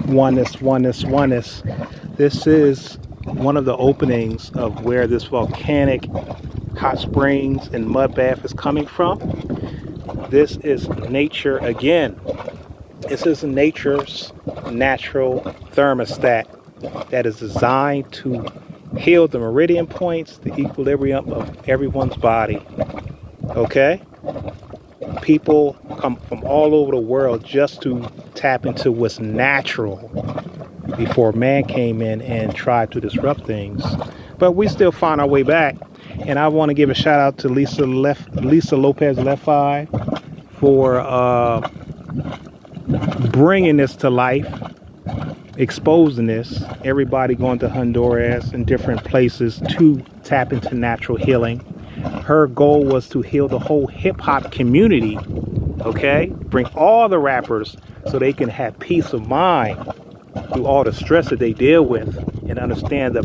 Oneness, oneness, oneness. This is one of the openings of where this volcanic hot springs and mud bath is coming from. This is nature again. This is nature's natural thermostat that is designed to heal the meridian points, the equilibrium of everyone's body. Okay? People come from all over the world just to tap into what's natural before man came in and tried to disrupt things. But we still find our way back. And I want to give a shout out to Lisa Lopez Leffi for bringing this to life, exposing this. Everybody going to Honduras and different places to tap into natural healing. Her goal was to heal the whole hip hop community. Okay, bring all the rappers so they can have peace of mind through all the stress that they deal with and understand the